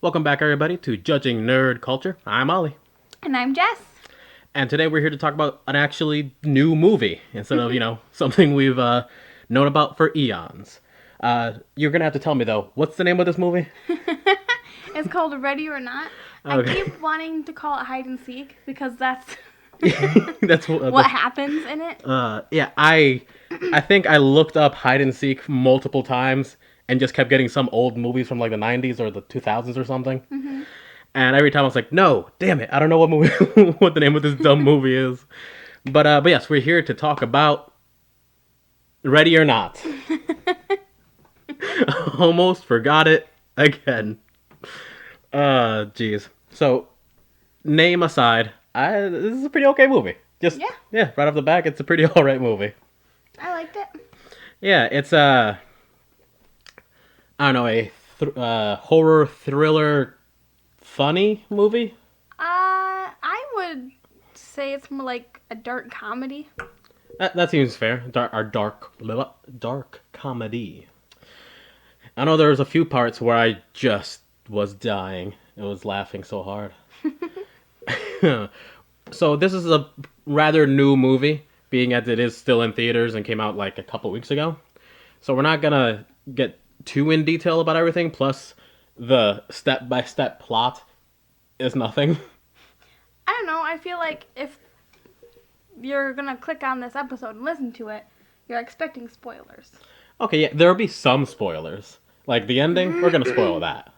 Welcome back, everybody, to Judging Nerd Culture. I'm Ollie. And I'm Jess. And today we're here to talk about an actually new movie instead of, something we've known about for eons. You're going to have to tell me, though, what's the name of this movie? It's called Ready or Not. Okay. I keep wanting to call it hide and seek because that's That's what happens in it. yeah, I think I looked up hide and seek multiple times and just kept getting some old movies from like the 90s or the 2000s or something. Mm-hmm. And every time I was like, no, damn it, I don't know what movie, what the name of this dumb movie is. But yes, we're here to talk about Ready or Not. Almost forgot it again. Jeez. So, name aside, this is a pretty okay movie. Just yeah, right off the back, it's a pretty alright movie. I liked it. Yeah, it's I don't know, horror thriller funny movie. I would say it's more like a dark comedy. That seems fair. Dark comedy. I know there was a few parts where I just was dying. I was laughing so hard. So this is a rather new movie, being as it is still in theaters and came out like a couple weeks ago. So we're not gonna get too in detail about everything. Plus, the step-by-step plot is nothing. I don't know. I feel like if you're gonna click on this episode and listen to it, you're expecting spoilers. Okay, yeah, there'll be some spoilers. Like the ending, we're gonna spoil that.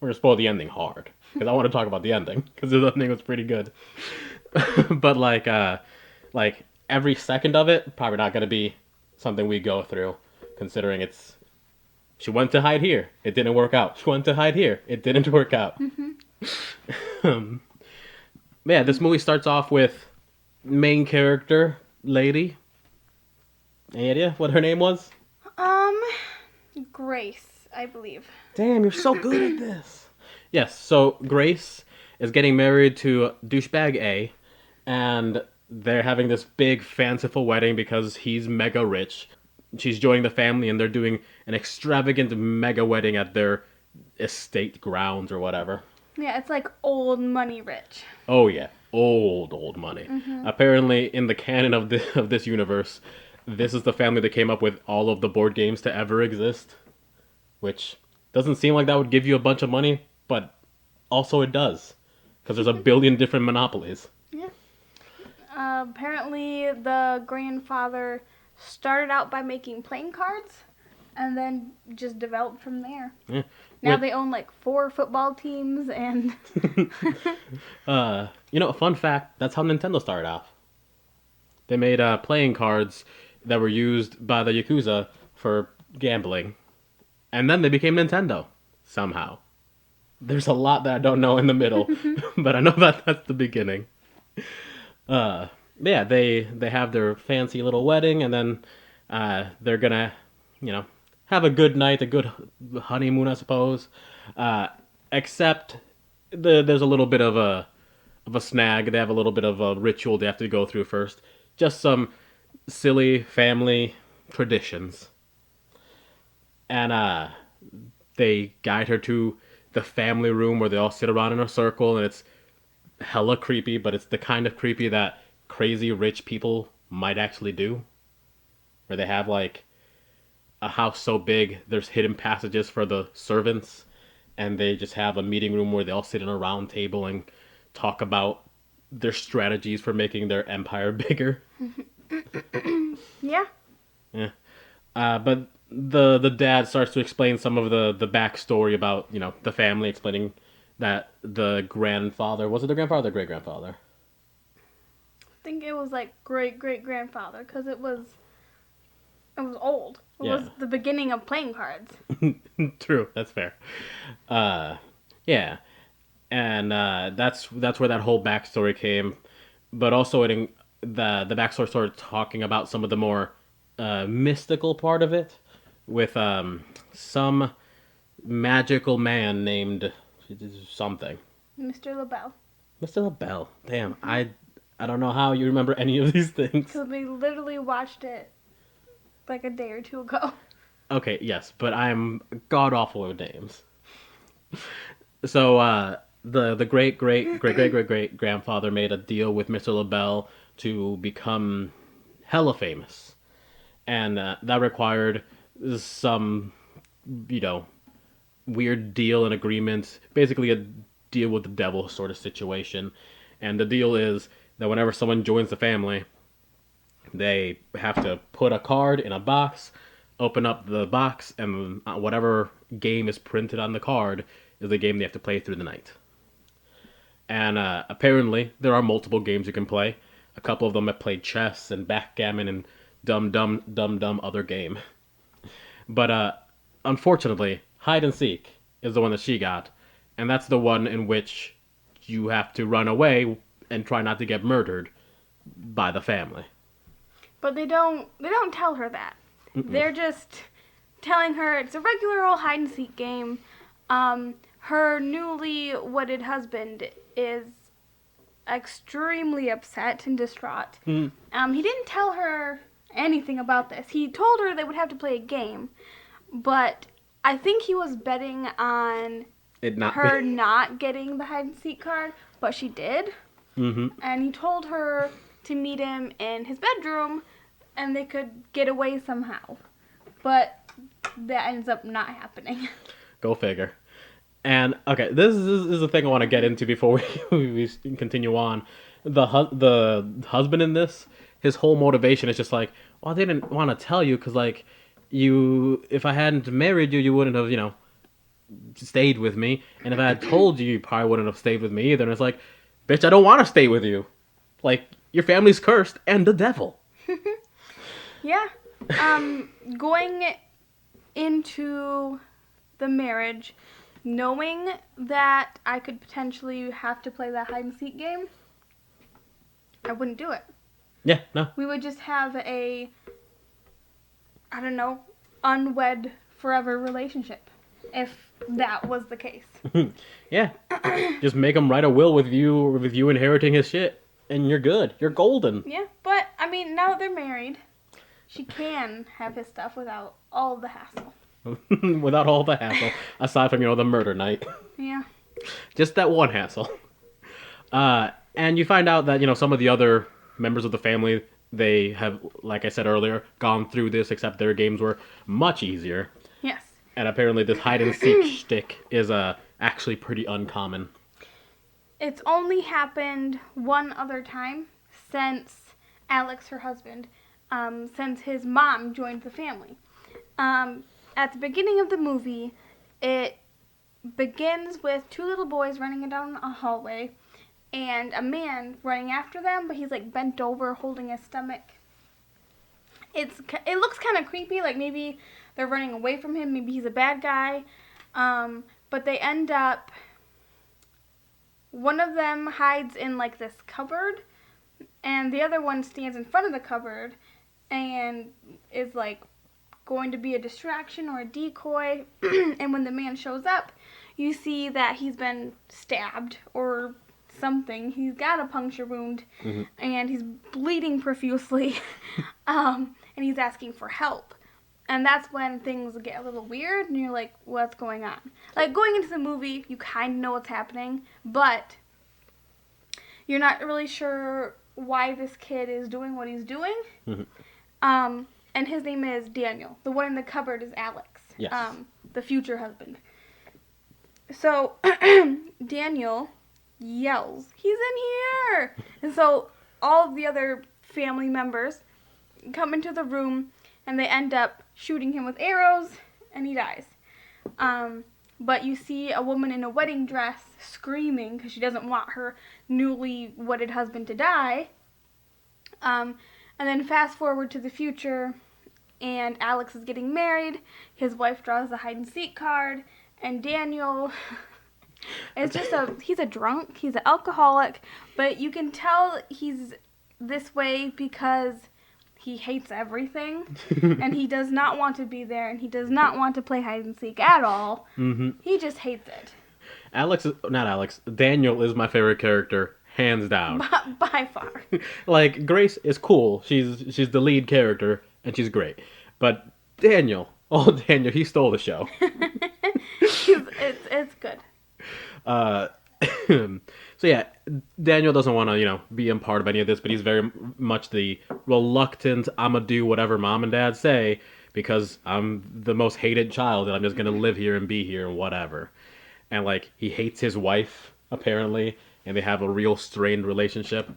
We're gonna spoil the ending hard because I want to talk about the ending because the ending was pretty good. But like every second of it, probably not gonna be something we go through, considering it's. She went to hide here. It didn't work out. She went to hide here. It didn't work out. Yeah, this movie starts off with main character lady. Any idea what her name was? Grace, I believe. Damn, you're so good at this. Yes, so Grace is getting married to douchebag A, and they're having this big fanciful wedding because he's mega rich. She's joining the family, and they're doing an extravagant mega wedding at their estate grounds or whatever. Yeah, it's like old money rich. Oh yeah, old money. Apparently, in the canon of this universe, this is the family that came up with all of the board games to ever exist, which doesn't seem like that would give you a bunch of money, but also it does, because there's a billion different monopolies. Yeah. Apparently, the grandfather started out by making playing cards and then just developed from there. Yeah. Now they own like 4 football teams and... A fun fact, that's how Nintendo started off. They made playing cards that were used by the Yakuza for gambling. And then they became Nintendo, somehow. There's a lot that I don't know in the middle, but I know that that's the beginning. Yeah, they have their fancy little wedding, and then they're gonna, have a good night, a good honeymoon, I suppose. Except there's a little bit of a snag. They have a little bit of a ritual they have to go through first. Just some silly family traditions. And they guide her to the family room where they all sit around in a circle, and it's hella creepy, but it's the kind of creepy that crazy rich people might actually do. Where they have like a house so big there's hidden passages for the servants, and they just have a meeting room where they all sit in a round table and talk about their strategies for making their empire bigger. Yeah. Yeah. But the dad starts to explain some of the backstory about, the family, explaining that the grandfather, was it the grandfather or the great grandfather? I think it was like great-great-grandfather because it was old. It was the beginning of playing cards. True, that's fair. Yeah. And that's where that whole backstory came. But also the backstory started talking about some of the more mystical part of it, with some magical man named something. Mr. LaBelle. Mr. LaBelle. Damn, I don't know how you remember any of these things. Because we literally watched it like a day or two ago. Okay, yes, but I'm god awful with names. So the great grandfather made a deal with Mr. LaBelle to become hella famous, and that required some, you know, weird deal and agreement, basically a deal with the devil sort of situation. And the deal is that whenever someone joins the family, they have to put a card in a box, open up the box, and whatever game is printed on the card is the game they have to play through the night. And apparently, there are multiple games you can play. A couple of them have played chess and backgammon and dumb other game. But unfortunately, hide and seek is the one that she got, and that's the one in which you have to run away and try not to get murdered by the family. But they don't tell her that. They're just telling her it's a regular old hide and seek game. Her newly wedded husband is extremely upset and distraught. He didn't tell her anything about this. He told her they would have to play a game, but I think he was betting on her not getting the hide and seek card, but she did. And he told her to meet him in his bedroom and they could get away somehow. But that ends up not happening. Go figure. And okay, this is the thing I want to get into before we continue on. The husband in this, his whole motivation is just like, well, I didn't want to tell you because like if I hadn't married you, you wouldn't have stayed with me, and if I had told you, you probably wouldn't have stayed with me either. And it's like, bitch, I don't want to stay with you. Like, your family's cursed and the devil. Yeah. Going into the marriage, knowing that I could potentially have to play that hide and seek game, I wouldn't do it. Yeah, no. We would just have a, I don't know, unwed forever relationship, if that was the case. Yeah. Just make him write a will with you inheriting his shit, and you're good. You're golden. Yeah, but, I mean, now that they're married, she can have his stuff without all the hassle. Without all the hassle, aside from, the murder night. Yeah. Just that one hassle. And you find out that, some of the other members of the family, they have, like I said earlier, gone through this, except their games were much easier. Yes. And apparently this hide and seek shtick is actually pretty uncommon. It's only happened one other time since Alex, her husband, since his mom joined the family. At the beginning of the movie, it begins with two little boys running down a hallway and a man running after them, but he's like bent over holding his stomach. It looks kind of creepy, like maybe they're running away from him, maybe he's a bad guy, but they end up, one of them hides in like this cupboard and the other one stands in front of the cupboard and is like going to be a distraction or a decoy. And when the man shows up, you see that he's been stabbed or something. He's got a puncture wound, and he's bleeding profusely, and he's asking for help. And that's when things get a little weird, and you're like, what's going on? Like, going into the movie, you kind of know what's happening, but you're not really sure why this kid is doing what he's doing. And his name is Daniel. The one in the cupboard is Alex. Yes. The future husband. So, Daniel yells, he's in here! And so, all of the other family members come into the room, and they end up shooting him with arrows, and he dies. But you see a woman in a wedding dress screaming because she doesn't want her newly wedded husband to die. And then fast forward to the future, and Alex is getting married. His wife draws the hide and seek card, and Daniel is he's a drunk, he's an alcoholic, but you can tell he's this way because he hates everything, and he does not want to be there, and he does not want to play hide and seek at all. He just hates it. Daniel is my favorite character, hands down. By far. Like, Grace is cool. She's the lead character, and she's great. But Daniel, he stole the show. It's good. Uh, so yeah, Daniel doesn't want to, be a part of any of this, but he's very much the reluctant. I'm gonna do whatever mom and dad say because I'm the most hated child, and I'm just gonna live here and be here and whatever. And like he hates his wife apparently, and they have a real strained relationship.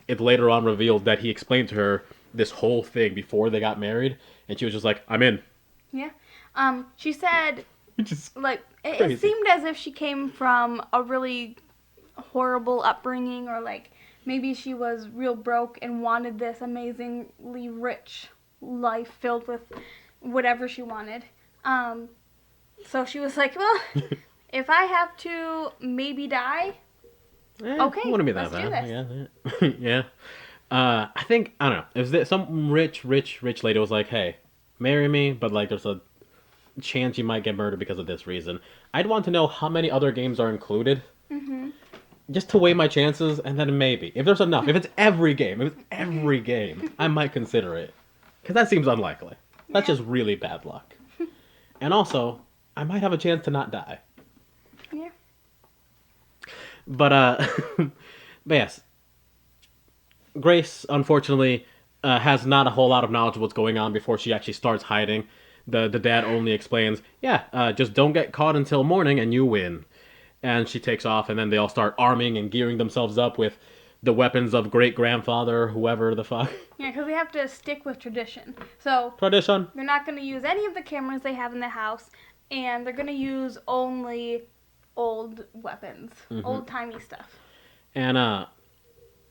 It later on revealed that he explained to her this whole thing before they got married, and she was just like, "I'm in," Yeah. She said, which is like, it crazy. seemed as if she came from a really horrible upbringing, or like maybe she was real broke and wanted this amazingly rich life filled with whatever she wanted. Um, so she was like, well, if I have to maybe die, okay, Wouldn't be that let's do bad. this. Yeah, yeah. I think I don't know. If there, some rich lady was like, "Hey, marry me," but like there's a chance you might get murdered because of this reason. I'd want to know how many other games are included, Hmm. just to weigh my chances, and then maybe if there's enough, if it's every game, I might consider it, because that seems unlikely. That's Yeah. just really bad luck. And also, I might have a chance to not die. Yeah. But but yes, Grace, unfortunately, has not a whole lot of knowledge of what's going on before she actually starts hiding. The dad only explains, yeah, just don't get caught until morning and you win. And she takes off, and then they all start arming and gearing themselves up with the weapons of great grandfather, whoever the fuck. Yeah, because we have to stick with tradition. So Tradition. they're not going to use any of the cameras they have in the house, and they're going to use only old weapons, old timey stuff. And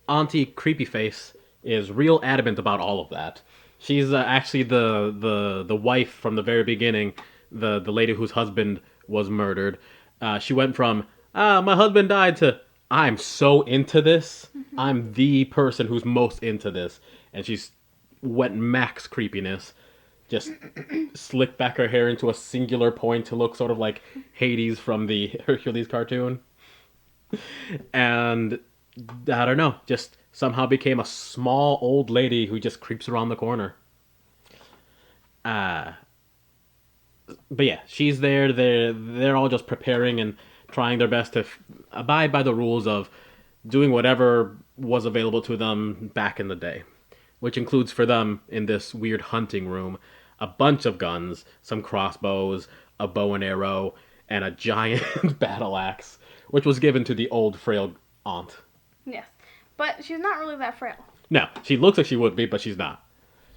Auntie Creepyface is real adamant about all of that. She's actually the wife from the very beginning, the lady whose husband was murdered. She went from my husband died to I'm so into this. I'm the person who's most into this, and she's went max creepiness. Just slicked back her hair into a singular point to look sort of like Hades from the Hercules cartoon, and I don't know, just somehow became a small old lady who just creeps around the corner. Uh, but yeah, she's there. They're all just preparing and trying their best to abide by the rules of doing whatever was available to them back in the day, which includes for them in this weird hunting room a bunch of guns, some crossbows, a bow and arrow, and a giant battle axe, which was given to the old frail aunt. Yes. But she's not really that frail. No, she looks like she would be, but she's not.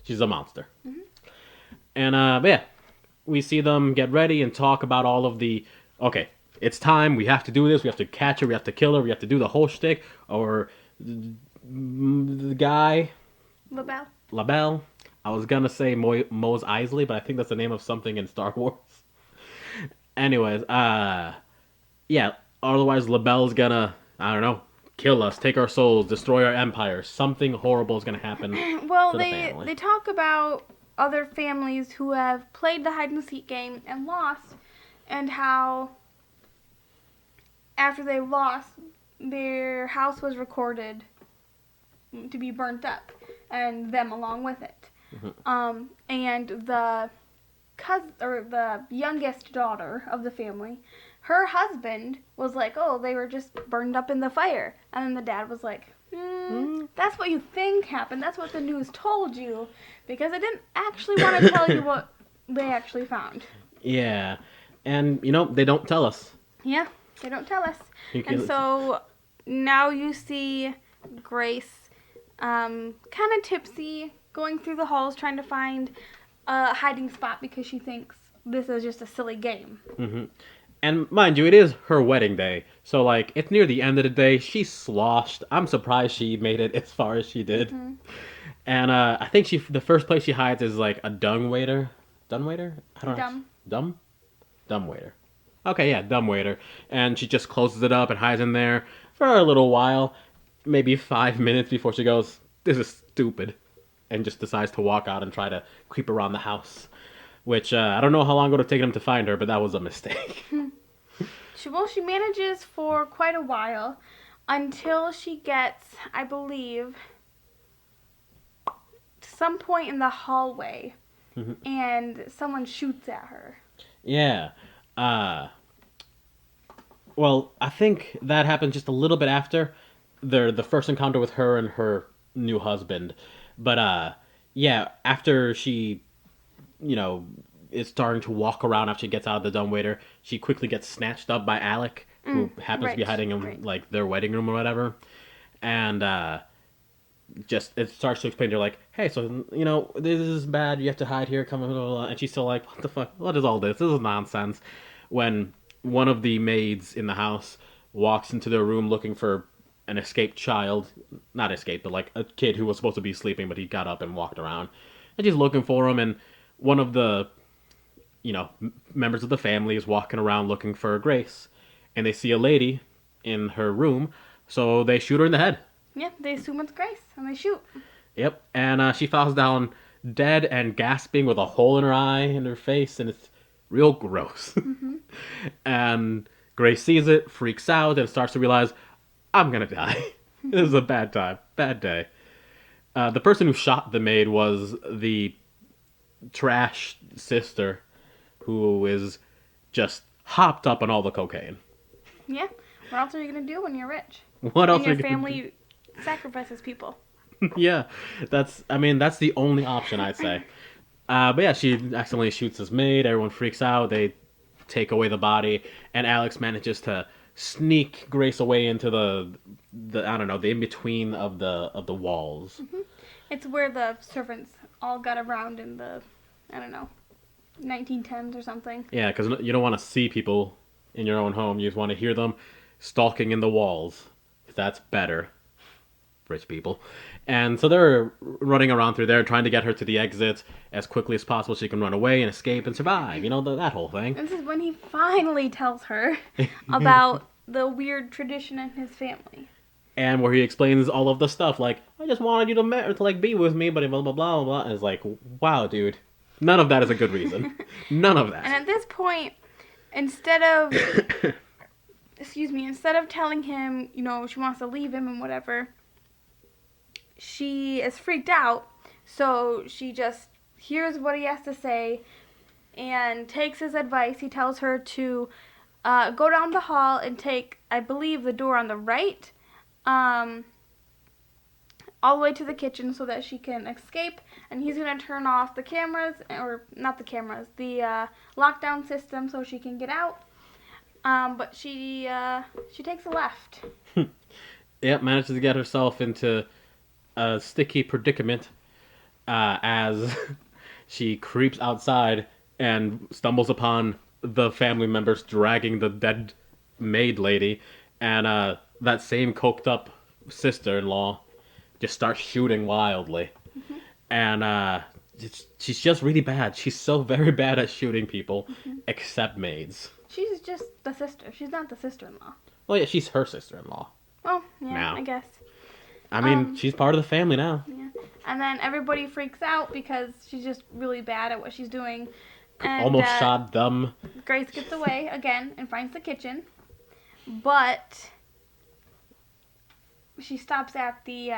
She's a monster. And but yeah, we see them get ready and talk about all of the. Okay, it's time. We have to do this. We have to catch her. We have to kill her. We have to do the whole shtick. Or the guy LaBelle? LaBelle. I was gonna say Mose Eisley, but I think that's the name of something in Star Wars. Anyways, yeah. Otherwise, LaBelle's gonna I don't know kill us, take our souls, destroy our empire. Something horrible is gonna happen Well, to the they family. talk about other families who have played the hide and seek game and lost, and how after they lost, their house was recorded to be burnt up, and them along with it. And the cousin or the youngest daughter of the family, her husband was like, "Oh, they were just burned up in the fire," and then the dad was like, "That's what you think happened. That's what the news told you, because I didn't actually want to tell you what they actually found." Yeah, and they don't tell us. Yeah, they don't tell us. You And can, so now you see Grace, kind of tipsy, going through the halls trying to find a hiding spot because she thinks this is just a silly game. and mind you, it is her wedding day, so like it's near the end of the day. She's sloshed. I'm surprised she made it as far as she did. And I think the first place she hides is like a dung waiter. Dung waiter? I don't know. Dumb. Dumb? Dumb waiter. Okay, yeah, dumb waiter. And she just closes it up and hides in there for a little while, maybe 5 minutes before she goes, "This is stupid," and just decides to walk out and try to creep around the house. Which I don't know how long it would have taken him to find her, but that was a mistake. She manages for quite a while until she gets, I believe, to some point in the hallway, and someone shoots at her. Yeah. Uh, Well, I think that happened just a little bit after the first encounter with her and her new husband. But yeah, after she, you know, is starting to walk around after she gets out of the dumbwaiter, she quickly gets snatched up by Alec, who happens to be Right, hiding in right. like their wedding room or whatever. And just it starts to explain to her like, hey, so this is bad. You have to hide here. Come on, blah, blah, blah. And she's still like, what the fuck? What is all this? This is nonsense. When one of the maids in the house walks into their room looking for an escaped child, not escaped, but like a kid who was supposed to be sleeping, but he got up and walked around, and she's looking for him. And one of the members of the family is walking around looking for Grace, and they see a lady in her room, so they shoot her in the head. Yeah, they assume it's Grace and they shoot. Yep, and she falls down dead and gasping with a hole in her eye and her face, and it's real gross. And Grace sees it, freaks out, and starts to realize, I'm gonna die. This is a bad time, bad day. The person who shot the maid was the trash sister, who is just hopped up on all the cocaine. Yeah. What else are you gonna do when you're rich? What And else are your you gonna family sacrifices people. do? Yeah, that's the only option I'd say. But yeah, she accidentally shoots his maid. Everyone freaks out. They take away the body, and Alex manages to sneak Grace away into the I don't know, the in between of the walls. It's where the servants all got around in the, I don't know, 1910s or something. Yeah, because you don't want to see people in your own home. You just want to hear them stalking in the walls. That's better, rich people. And so they're running around through there, trying to get her to the exit as quickly as possible so she can run away and escape and survive. That whole thing. This is when he finally tells her about the weird tradition in his family. And where he explains all of the stuff, like, I just wanted you to like be with me, but blah blah blah blah. And it's like, wow, dude, none of that is a good reason. None of And that. at this point, instead of, instead of telling him, she wants to leave him and whatever, she is freaked out. So she just hears what he has to say and takes his advice. He tells her to go down the hall and take, I believe, the door on the right, all the way to the kitchen so that she can escape. And he's going to turn off the cameras, or not the cameras, the lockdown system so she can get out. But she takes a left. Yep, manages to get herself into a sticky predicament as she creeps outside and stumbles upon the family members dragging the dead maid lady, and that same coked up sister-in-law just starts shooting wildly. And she's just really bad. She's so very bad at shooting people, except maids. She's just the sister. She's not the sister-in-law. Well, yeah, she's her sister-in-law. Well, yeah, Now. I guess. I mean, she's part of the family now. Yeah. And then everybody freaks out because she's just really bad at what she's doing. And, Almost shot them. Grace gets away again and finds the kitchen. But she stops at the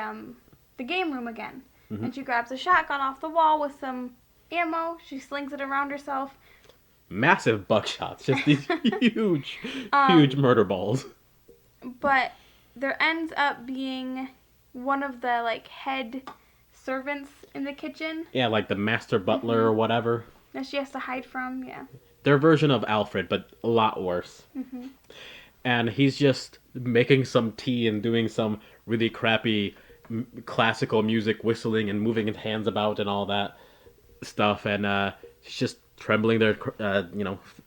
game room again. And she grabs a shotgun off the wall with some ammo. She slings it around herself. Massive buckshots. Just these huge murder balls. But there ends up being one of the head servants in the kitchen Yeah, like the master butler or whatever. that she has to hide from. Yeah. Their version of Alfred, but a lot worse. And he's just making some tea and doing some really crappy classical music, whistling and moving his hands about and all that stuff. And she's just trembling there,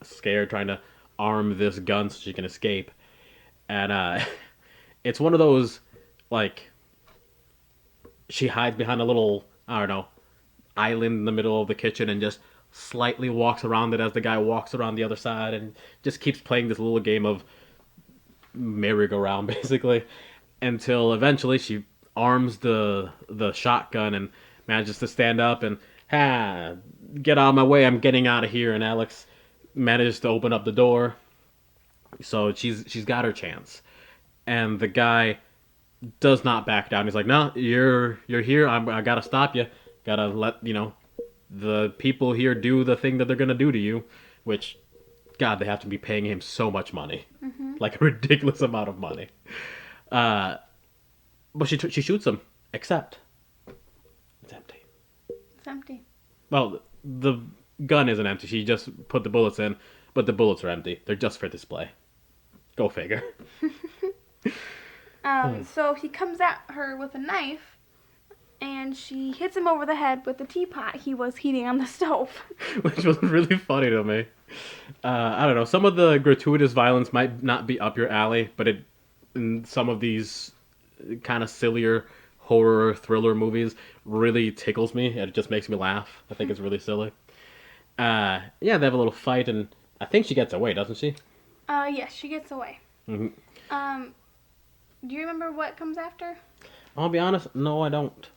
scared, trying to arm this gun so she can escape. And it's one of those, she hides behind a little, I don't know, island in the middle of the kitchen and just slightly walks around it as the guy walks around the other side, and just keeps playing this little game of merry-go-round, basically, until eventually she arms the shotgun and manages to stand up and, get out of my way, I'm getting out of here. And Alex manages to open up the door, so she's got her chance. And the guy does not back down. He's like, no, you're here. I gotta stop you. Gotta let the people here do the thing that they're gonna do to you. Which, God, they have to be paying him so much money. like a ridiculous amount of money. Uh, but she shoots him, except it's empty. It's empty. Well, the gun isn't empty. She just put the bullets in, but the bullets are empty. They're just for display. Go figure. So he comes at her with a knife, and she hits him over the head with the teapot he was heating on the stove. Which was really funny to me. I don't know. Some of the gratuitous violence might not be up your alley, but in some of these kind of sillier horror thriller movies really tickles me. It just makes me laugh. I think it's really silly. Yeah, they have a little fight, and I think she gets away, doesn't she? Yes, she gets away. Mm-hmm. Do you remember what comes after? I'll be honest, no, I don't.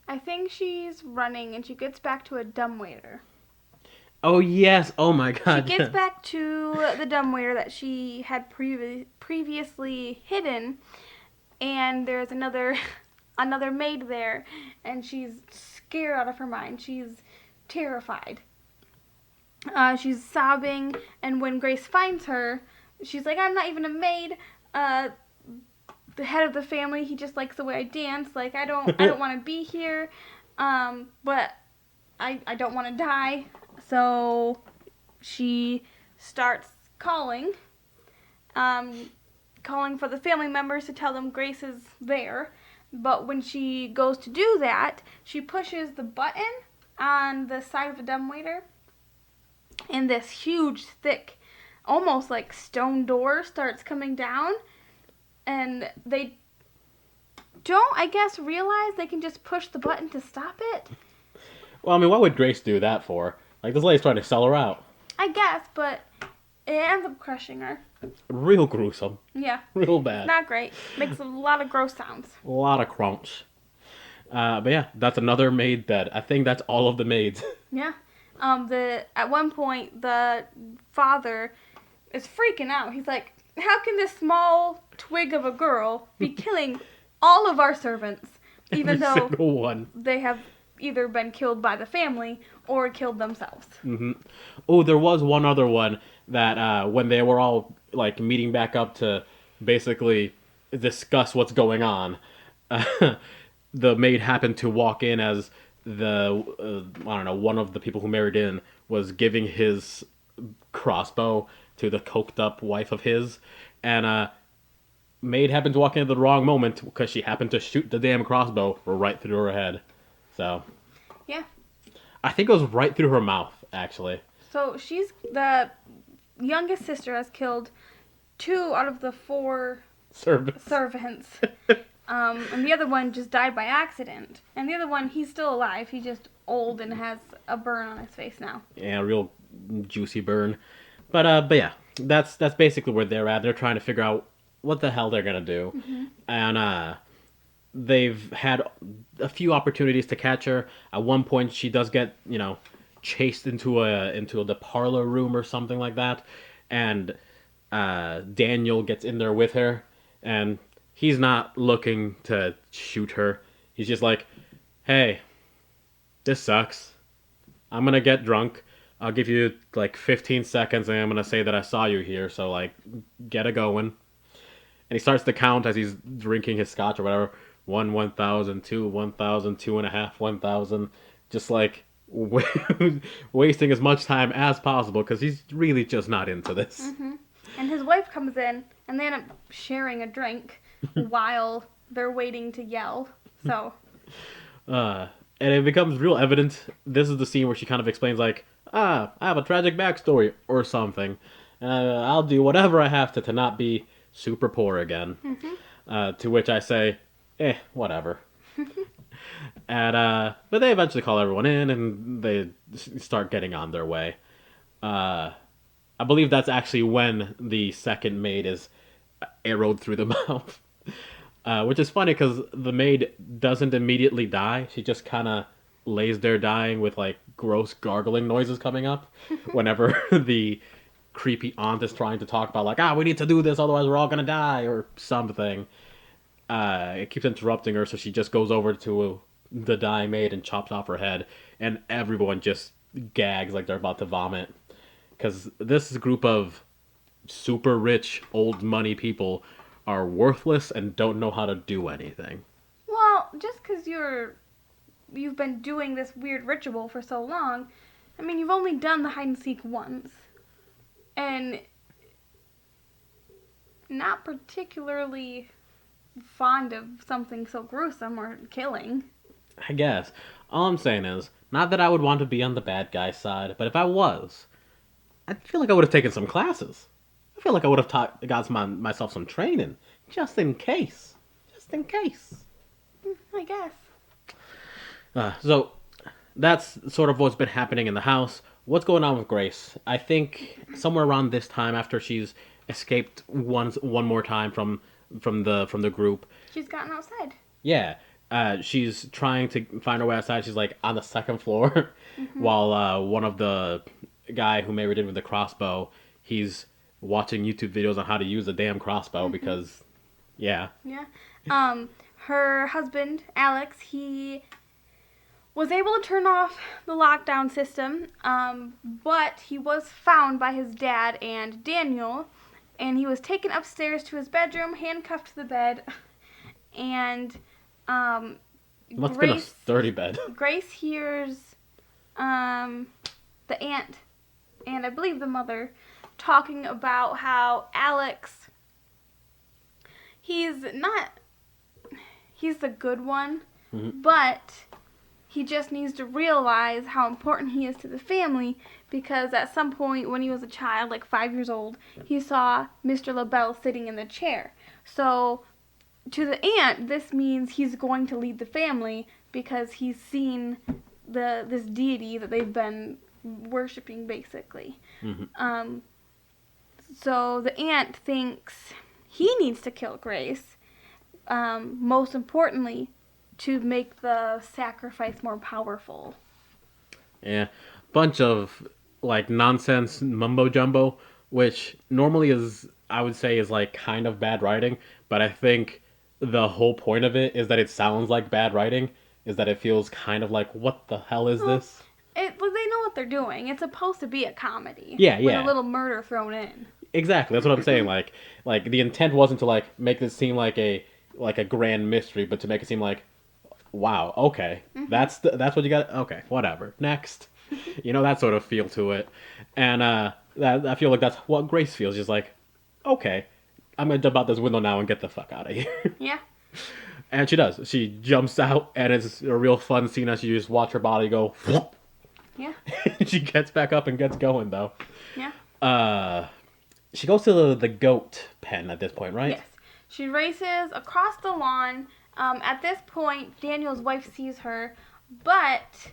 I think she's running, and she gets back to a dumbwaiter. Oh, yes. Oh, my God. She gets back to the dumbwaiter that she had previously hidden, and there's another maid there, and she's scared out of her mind. She's terrified. She's sobbing, and when Grace finds her, she's like, "I'm not even a maid. The head of the family, he just likes the way I dance. Like, I don't want to be here. But I don't want to die." So she starts calling for the family members to tell them Grace is there. But when she goes to do that, she pushes the button on the side of the dumbwaiter, and this huge, thick, almost like stone door starts coming down, and they don't, I guess, realize they can just push the button to stop it. Well, I mean, what would Grace do that for? Like, this lady's trying to sell her out. I guess, but it ends up crushing her. Real gruesome. Yeah. Real bad. Not great. Makes a lot of gross sounds. A lot of crunch. But yeah, that's another maid dead. I think that's all of the maids. Yeah. At one point, the father is freaking out. He's like, "How can this small twig of a girl be killing all of our servants, even Every though single one. they have either been killed by the family or killed themselves?" Mm-hmm. Oh, there was one other one that when they were all like meeting back up to basically discuss what's going on, the maid happened to walk in as the I don't know, one of the people who married in was giving his crossbow to the coked up wife of his, and maid happened to walk in at the wrong moment because she happened to shoot the damn crossbow right through her head. So Yeah. I think it was right through her mouth, actually. So the youngest sister has killed 2 out of the 4 servants. And the other one just died by accident. And the other one, he's still alive. He's just old and has a burn on his face now. Yeah, real juicy burn. But yeah, that's basically where they're at. They're trying to figure out what the hell they're gonna do, and they've had a few opportunities to catch her. At one point, she does get chased into the parlor room or something like that, and Daniel gets in there with her, and he's not looking to shoot her. He's just like, "Hey, this sucks. I'm gonna get drunk. I'll give you like 15 seconds and I'm gonna say that I saw you here, so like get it going." And he starts to count as he's drinking his scotch or whatever. 1, 1,000, 2, 1,000, 2.5, 1,000. Just like wasting as much time as possible because he's really just not into this. Mm-hmm. And his wife comes in and they end up sharing a drink while they're waiting to yell. So. And it becomes real evident. This is the scene where she kind of explains like, I have a tragic backstory or something. I'll do whatever I have to not be super poor again. Mm-hmm. To which I say, whatever. And but they eventually call everyone in and they start getting on their way. I believe that's actually when the second maid is arrowed through the mouth. Which is funny because the maid doesn't immediately die. She just kind of lays there dying with like gross gargling noises coming up whenever the creepy aunt is trying to talk about like, we need to do this, otherwise we're all gonna die or something. It keeps interrupting her, so she just goes over to the dying maid and chops off her head, and everyone just gags like they're about to vomit because this group of super rich old money people are worthless and don't know how to do anything. Well, just because you've been doing this weird ritual for so long, I mean, you've only done the hide and seek once, and not particularly fond of something so gruesome or killing. I guess. All I'm saying is, not that I would want to be on the bad guy's side, but if I was, I feel like I would have taken some classes. I feel like I would have got myself some training, just in case. Just in case. I guess. So, that's sort of what's been happening in the house. What's going on with Grace? I think somewhere around this time, after she's escaped one more time from the group, She's gotten outside. yeah, she's trying to find her way outside. She's like on the second floor, while one of the guy who married in with the crossbow, he's watching YouTube videos on how to use a damn crossbow because, yeah. Yeah. Her husband, Alex, he was able to turn off the lockdown system, but he was found by his dad and Daniel, and he was taken upstairs to his bedroom, handcuffed to the bed, and Must have been a sturdy bed. Grace hears the aunt and I believe the mother talking about how Alex, he's the good one, but he just needs to realize how important he is to the family because at some point when he was a child, like 5 years old, he saw Mr. LaBelle sitting in the chair. So to the aunt, this means he's going to lead the family because he's seen this deity that they've been worshiping, basically. So the aunt thinks he needs to kill Grace, most importantly, to make the sacrifice more powerful. Yeah, bunch of like nonsense mumbo jumbo, which normally is I would say is like kind of bad writing, but I think the whole point of it is that it sounds like bad writing, is that it feels kind of like what the hell is this? Well, they know what they're doing. It's supposed to be a comedy. Yeah, With yeah. a little murder thrown in. Exactly. That's what I'm saying. Like the intent wasn't to like make this seem like a grand mystery, but to make it seem like, wow, okay, that's what you got. Okay, whatever. Next, that sort of feel to it, and that I feel like that's what Grace feels. Just like, okay, I'm gonna jump out this window now and get the fuck out of here. Yeah. And she does. She jumps out, and it's a real fun scene as you just watch her body go. Whoop. Yeah. She gets back up and gets going though. Yeah. She goes to the goat pen at this point, right? Yes. She races across the lawn. At this point, Daniel's wife sees her, but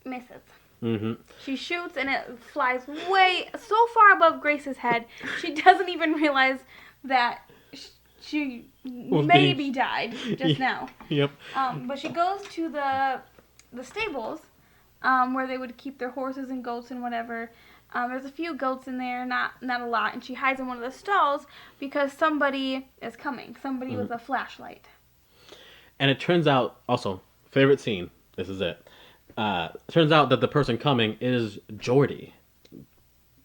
misses. She shoots and it flies way so far above Grace's head. She doesn't even realize that she maybe died just now. Yep. But she goes to the stables where they would keep their horses and goats and whatever. There's a few goats in there, not a lot, and she hides in one of the stalls because somebody is coming. Somebody with a flashlight. And it turns out, also, favorite scene, this is it. Turns out that the person coming is Jordy.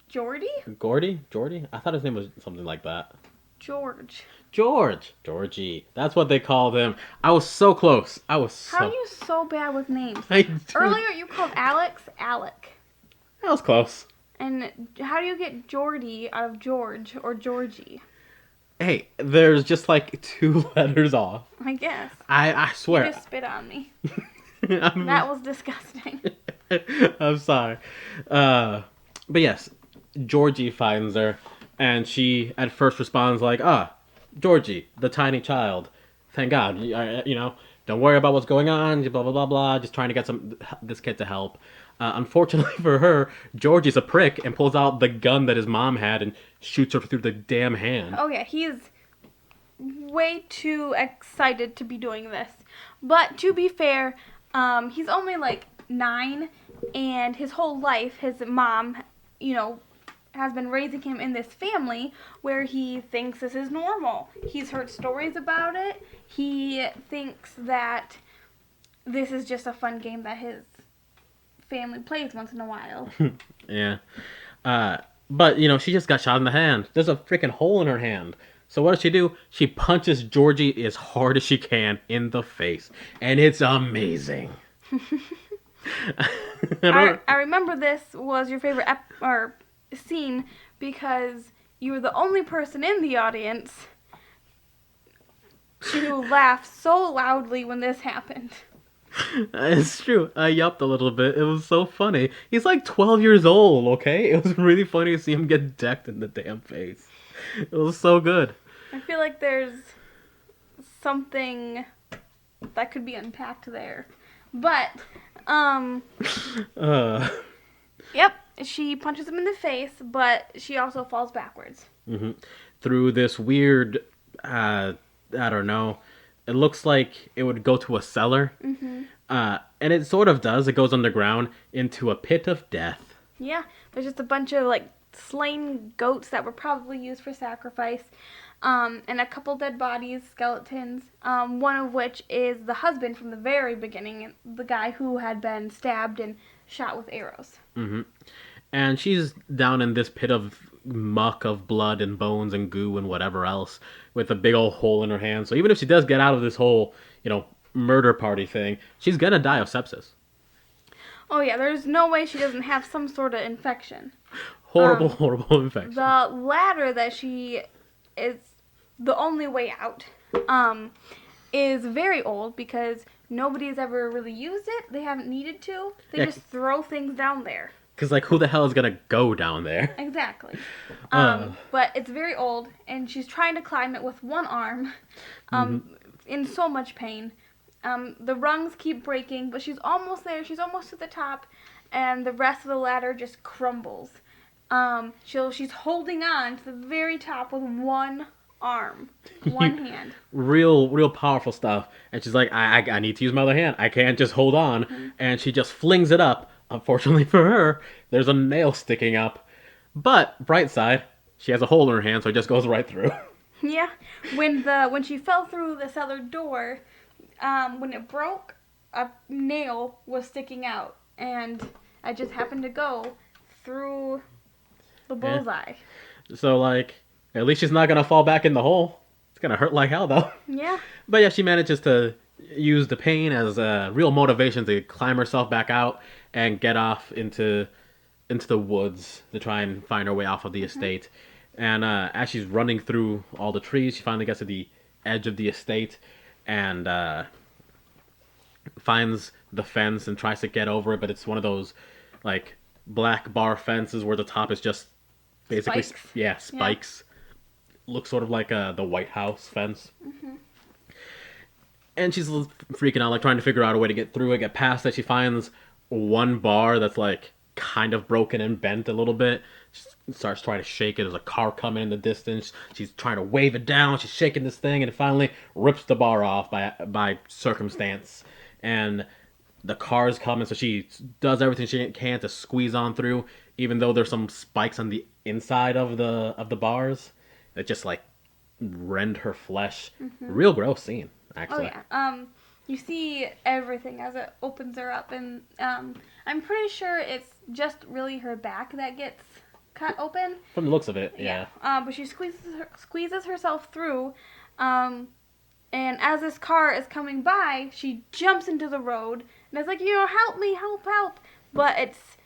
Jordy? Gordy? Jordy? I thought his name was something like that. George. Georgie. That's what they called him. I was so close. How are you so bad with names? I Earlier you called Alex Alec. That was close. And how do you get Jordy out of George or Georgie? Hey, there's just like 2 letters off. I guess. I swear. You just spit on me. That was disgusting. I'm sorry. But yes, Georgie finds her, and she at first responds like, Georgie, the tiny child. Thank God. Don't worry about what's going on, blah, blah, blah, blah. Just trying to get this kid to help. Unfortunately for her, Georgie's a prick and pulls out the gun that his mom had and shoots her through the damn hand. Oh yeah, he's way too excited to be doing this. But to be fair, he's only like 9, and his whole life, his mom, has been raising him in this family where he thinks this is normal. He's heard stories about it. He thinks that this is just a fun game that his family plays once in a while. Yeah. But, she just got shot in the hand. There's a freaking hole in her hand. So what does she do? She punches Georgie as hard as she can in the face. And it's amazing. I remember this was your favorite or scene because you were the only person in the audience to laugh so loudly when this happened. It's true. I yelped a little bit. It was so funny. He's like 12 years old, okay? It was really funny to see him get decked in the damn face. It was so good. I feel like there's something that could be unpacked there. But, yep, she punches him in the face, but she also falls backwards. Mm-hmm. Through this weird, I don't know, it looks like it would go to a cellar. Mm-hmm. And it sort of does. It goes underground into a pit of death. Yeah, there's just a bunch of, like, slain goats that were probably used for sacrifice. And a couple dead bodies, skeletons, one of which is the husband from the very beginning, the guy who had been stabbed and shot with arrows. Mm-hmm. And she's down in this pit of muck of blood and bones and goo and whatever else with a big old hole in her hand. So even if she does get out of this whole, murder party thing, she's gonna die of sepsis. Oh yeah, there's no way she doesn't have some sort of infection. Horrible infection. The ladder that she is the only way out is very old because nobody's ever really used it. They haven't needed to. They just throw things down there. Because, who the hell is going to go down there? Exactly. But it's very old, and she's trying to climb it with one arm in so much pain. The rungs keep breaking, but she's almost there. She's almost to the top, and the rest of the ladder just crumbles. She's holding on to the very top with one arm, one hand. Real powerful stuff. And she's like, I need to use my other hand. I can't just hold on. Mm-hmm. And she just flings it up. Unfortunately for her, there's a nail sticking up. But, bright side, she has a hole in her hand, so it just goes right through. Yeah. When she fell through the cellar door, when it broke, a nail was sticking out. And I just happened to go through the bullseye. Yeah. So, at least she's not going to fall back in the hole. It's going to hurt like hell, though. Yeah. But yeah, she manages to use the pain as a real motivation to climb herself back out and get off into the woods to try and find her way off of the estate. And as she's running through all the trees, she finally gets to the edge of the estate and finds the fence and tries to get over it, but it's one of those, black bar fences where the top is just basically spikes. Looks sort of like the White House fence. Mm-hmm. And she's freaking out, trying to figure out a way to get through it, get past it. She finds one bar that's kind of broken and bent a little bit. She starts trying to shake it. There's a car coming in the distance. She's trying to wave it down. She's shaking this thing, and it finally rips the bar off by circumstance. And the car's coming, so she does everything she can to squeeze on through, even though there's some spikes on the inside of the bars that just rend her flesh. Mm-hmm. Real gross scene, actually. Oh yeah. You see everything as it opens her up, and I'm pretty sure it's just really her back that gets cut open. From the looks of it, yeah. But she squeezes herself through, and as this car is coming by, she jumps into the road, and it's like, help me, help. But it's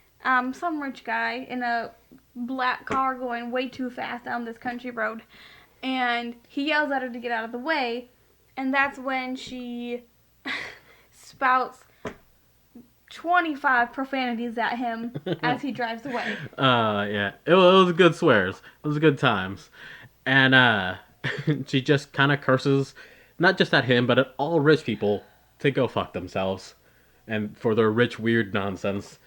some rich guy in a black car going way too fast down this country road, and he yells at her to get out of the way, and that's when she spouts 25 profanities at him as he drives away. Yeah. It was good swears. It was good times. And she just kind of curses, not just at him, but at all rich people to go fuck themselves and for their rich, weird nonsense,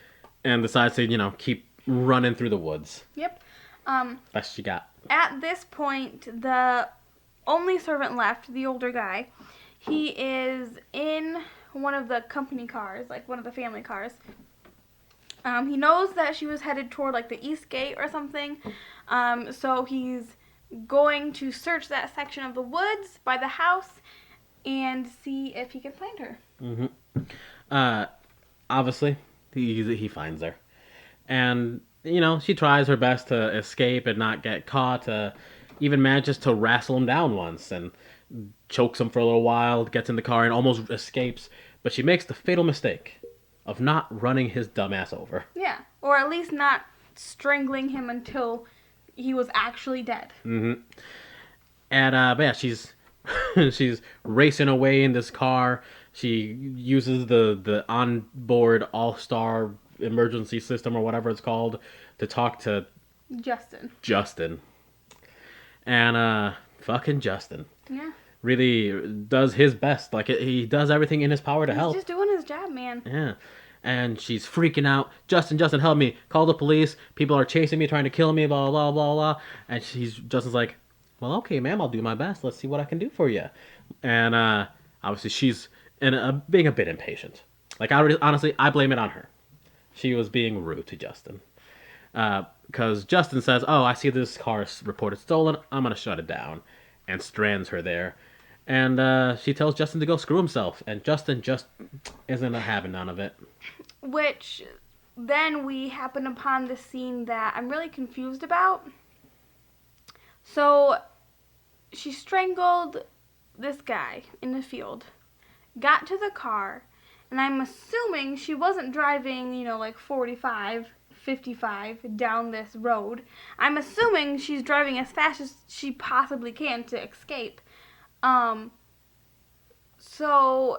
and decides to, keep running through the woods. Yep. Best she got. At this point, the only servant left, the older guy, he is in one of the company cars, one of the family cars. He knows that she was headed toward the east gate or something, so he's going to search that section of the woods by the house and see if he can find her. Mm-hmm. Obviously, he finds her, and she tries her best to escape and not get caught. Even manages to wrestle him down once and chokes him for a little while. Gets in the car and almost escapes, but she makes the fatal mistake of not running his dumbass over. Yeah, or at least not strangling him until he was actually dead. Mm-hmm. And but yeah, she's she's racing away in this car. She uses the onboard all-star emergency system or whatever it's called to talk to Justin. And fucking Justin. Yeah. Really does his best. Like he does everything in his power to help. He's just doing his job, man. Yeah. And she's freaking out. Justin, help me. Call the police. People are chasing me, trying to kill me, blah, blah, blah, blah. And Justin's like, well, okay, ma'am, I'll do my best. Let's see what I can do for you. And obviously she's being a bit impatient. Like, honestly, I blame it on her. She was being rude to Justin. Because Justin says, oh, I see this car is reported stolen. I'm going to shut it down. And strands her there. And she tells Justin to go screw himself. And Justin just isn't having none of it. Which, then we happen upon the scene that I'm really confused about. So, she strangled this guy in the field. Got to the car. And I'm assuming she wasn't driving, like 45, 55 down this road. I'm assuming she's driving as fast as she possibly can to escape. So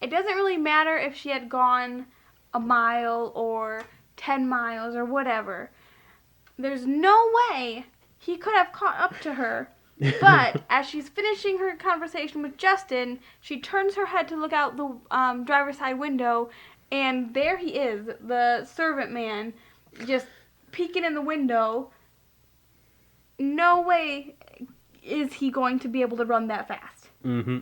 it doesn't really matter if she had gone a mile or 10 miles or whatever. There's no way he could have caught up to her. But as she's finishing her conversation with Justin, she turns her head to look out the driver's side window, and there he is, the servant man, just peeking in the window. No way is he going to be able to run that fast. Mm-hmm.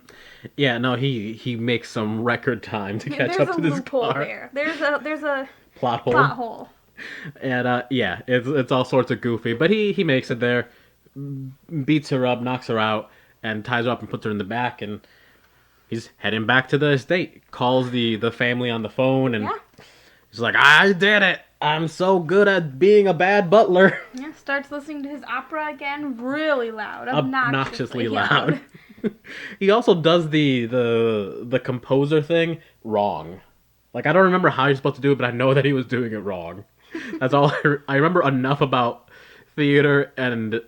Yeah, no, he makes some record time to catch up to this car. There's a plot hole. And yeah, it's all sorts of goofy, but he makes it there, beats her up, knocks her out, and ties her up and puts her in the back, and he's heading back to the estate. Calls the family on the phone, and he's like, I did it! I'm so good at being a bad butler. Yeah, starts listening to his opera again, really loud, obnoxiously loud. He also does the composer thing wrong. Like, I don't remember how he's supposed to do it, but I know that he was doing it wrong. That's all I remember enough about theater and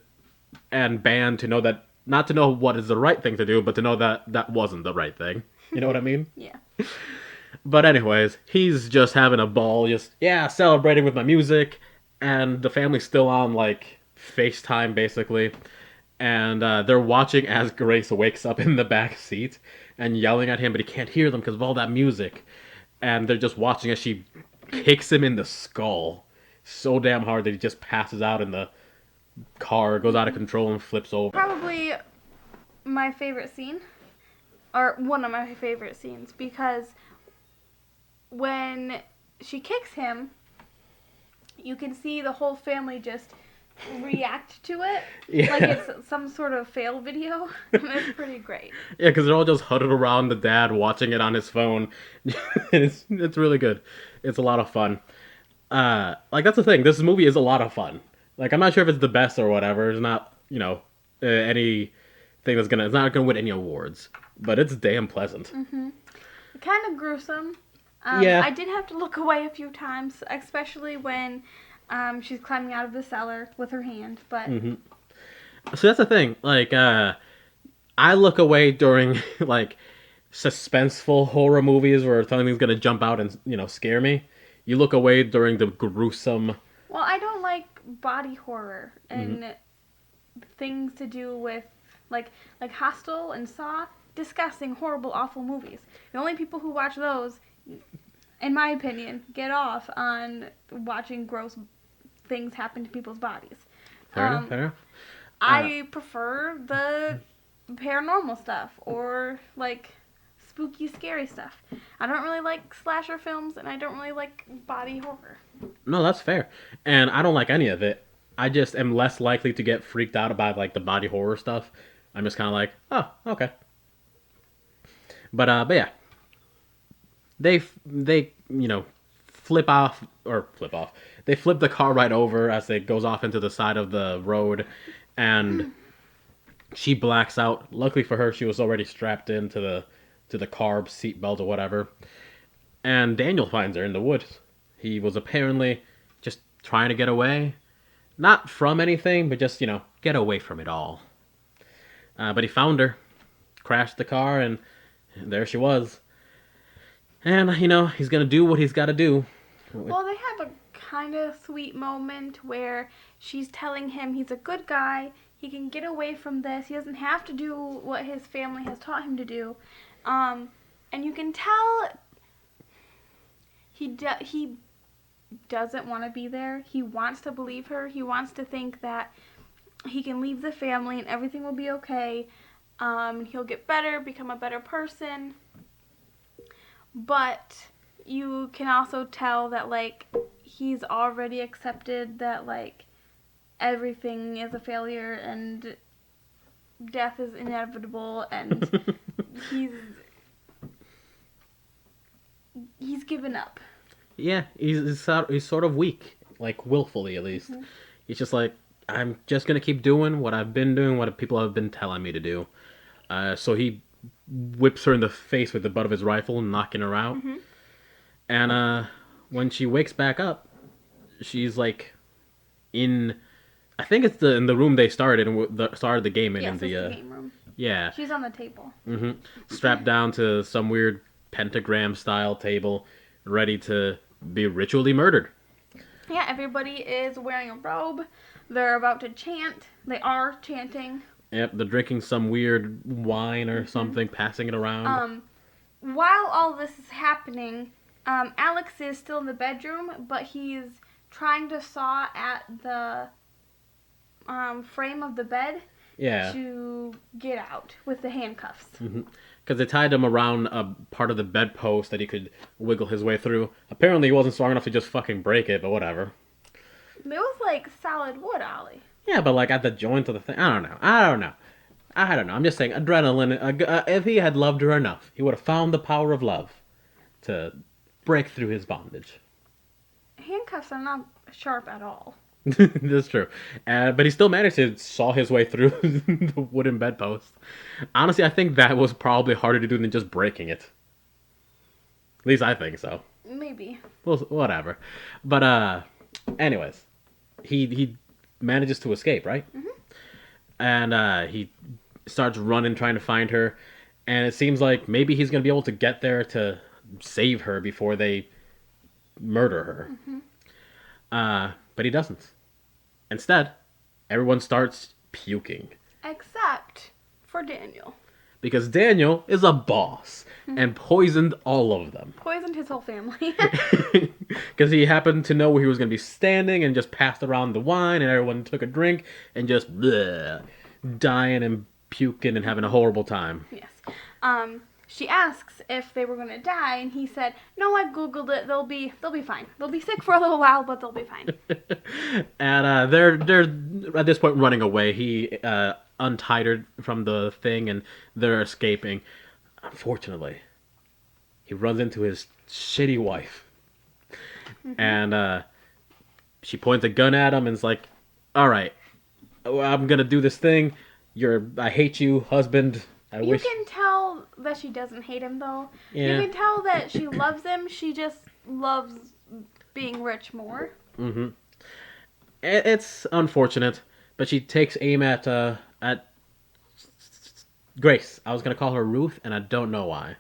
band to know that, not to know what is the right thing to do, but to know that that wasn't the right thing. You know what I mean? Yeah. But anyways, he's just having a ball, just, celebrating with my music, and the family's still on, like, FaceTime, basically. And they're watching as Grace wakes up in the back seat and yelling at him, but he can't hear them because of all that music. And they're just watching as she kicks him in the skull so damn hard that he just passes out in the car, goes out of control, and flips over. Probably my favorite scene, or one of my favorite scenes, because when she kicks him, you can see the whole family just react to it like it's some sort of fail video. It's pretty great. Yeah, because they're all just huddled around the dad watching it on his phone. It's really good. It's a lot of fun. Like, that's the thing. This movie is a lot of fun. Like, I'm not sure if it's the best or whatever. It's not, anything that's it's not gonna win any awards. But it's damn pleasant. Mm-hmm. Kind of gruesome. Yeah. I did have to look away a few times, especially when she's climbing out of the cellar with her hand. But So that's the thing. Like, I look away during, like, suspenseful horror movies where something's gonna jump out and, scare me. You look away during the gruesome. Well, I don't like body horror and things to do with, like Hostel and Saw. Disgusting, horrible, awful movies. The only people who watch those, in my opinion, get off on watching gross things happen to people's bodies. Fair enough. I prefer the paranormal stuff or, like, spooky, scary stuff. I don't really like slasher films, and I don't really like body horror. No, that's fair. And I don't like any of it. I just am less likely to get freaked out about, like, the body horror stuff. I'm just kind of like, oh, okay. But yeah. They flip off. They flip the car right over as it goes off into the side of the road, and she blacks out. Luckily for her, she was already strapped into the car seat belt or whatever. And Daniel finds her in the woods. He was apparently just trying to get away, not from anything, but just get away from it all. But he found her, crashed the car, and there she was. And he's gonna do what he's got to do. Well, they have a kind of sweet moment where she's telling him he's a good guy. He can get away from this. He doesn't have to do what his family has taught him to do. And you can tell he doesn't want to be there. He wants to believe her. He wants to think that he can leave the family and everything will be okay. He'll get better, become a better person. But you can also tell that, like, he's already accepted that, like, everything is a failure and death is inevitable, and he's given up. Yeah, he's sort of weak, like willfully at least. Mm-hmm. He's just like, I'm just gonna keep doing what I've been doing, what people have been telling me to do. So he whips her in the face with the butt of his rifle, knocking her out. Mm-hmm. And when she wakes back up, she's like I think it's in the room they started the game in. Yes, in the game room. Yeah. She's on the table. Mm-hmm. Strapped down to some weird pentagram style table, ready to be ritually murdered. Yeah, everybody is wearing a robe. They're about to chant. They are chanting. Yep, they're drinking some weird wine or something, passing it around. While all this is happening, Alex is still in the bedroom, but he's trying to saw at the frame of the bed to get out with the handcuffs. Because they tied him around a part of the bedpost that he could wiggle his way through. Apparently he wasn't strong enough to just fucking break it, but whatever. It was like solid wood, Ollie. Yeah, but like at the joint of the thing, I don't know. I'm just saying, adrenaline. If he had loved her enough, he would have found the power of love to break through his bondage. Handcuffs are not sharp at all. That's true. But he still managed to saw his way through the wooden bedpost. Honestly, I think that was probably harder to do than just breaking it. At least I think so. Maybe. Well, whatever. But anyways, he manages to escape, right? Mm-hmm. And he starts running, trying to find her. And it seems like maybe he's going to be able to get there to save her before they murder her. Mm-hmm. But he doesn't. Instead, everyone starts puking. Except for Daniel. Because Daniel is a boss and poisoned all of them. Poisoned his whole family. Because he happened to know where he was going to be standing and just passed around the wine and everyone took a drink and just dying and puking and having a horrible time. Yes. She asks if they were going to die, and he said, "No, I googled it. They'll be fine. They'll be sick for a little while, but they'll be fine." And they're at this point running away. He untied her from the thing, and they're escaping. Unfortunately, he runs into his shitty wife, and she points a gun at him and is like, "All right, I'm gonna do this thing. I hate you, husband." You can tell that she doesn't hate him, though. Yeah. You can tell that she loves him. She just loves being rich more. Mm-hmm. It's unfortunate, but she takes aim at Grace. I was going to call her Ruth, and I don't know why.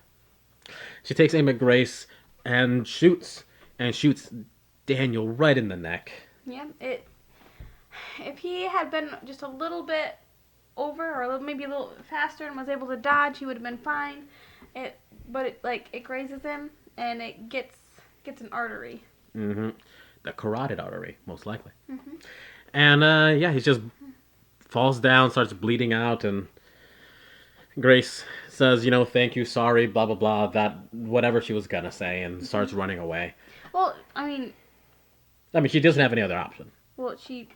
She takes aim at Grace and shoots Daniel right in the neck. Yeah, if he had been just a little bit over, or maybe a little faster, and was able to dodge, he would have been fine. But it grazes him, and it gets an artery. Mm-hmm. The carotid artery, most likely. Mm-hmm. And he just falls down, starts bleeding out, and Grace says, "Thank you, sorry, blah blah blah," that whatever she was gonna say, and starts running away. Well, I mean, she doesn't have any other option. Well, she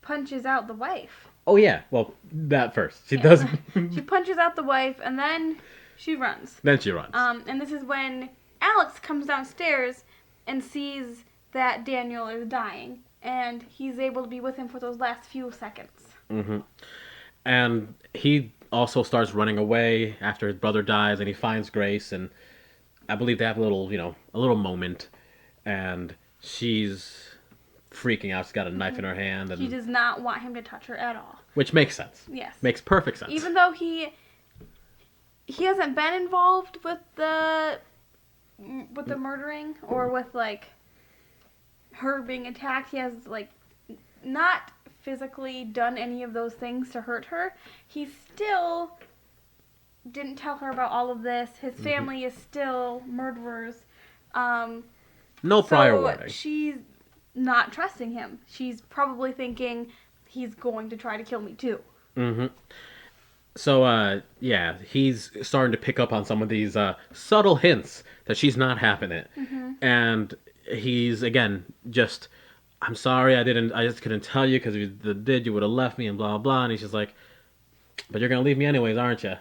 punches out the wife. Oh, yeah. Well, that first. She does. She punches out the wife, and then she runs. Then she runs. And this is when Alex comes downstairs, and sees that Daniel is dying, and he's able to be with him for those last few seconds. Mm-hmm. And he also starts running away after his brother dies, and he finds Grace, and I believe they have a little, a little moment, and she's freaking out. She's got a knife in her hand, He and does not want him to touch her at all. which makes sense. Yes. Makes perfect sense. Even though he hasn't been involved with the murdering or with like her being attacked, he has like not physically done any of those things to hurt her. He still didn't tell her about all of this. His family is still murderers. No prior warning. She's not trusting him. She's probably thinking he's going to try to kill me too. Mm-hmm. So, yeah, he's starting to pick up on some of these subtle hints that she's not having it. Mm-hmm. And he's, again, just, I'm sorry, I just couldn't tell you because if you did, you would have left me and blah, blah, blah. And he's just like, but you're going to leave me anyways, aren't you?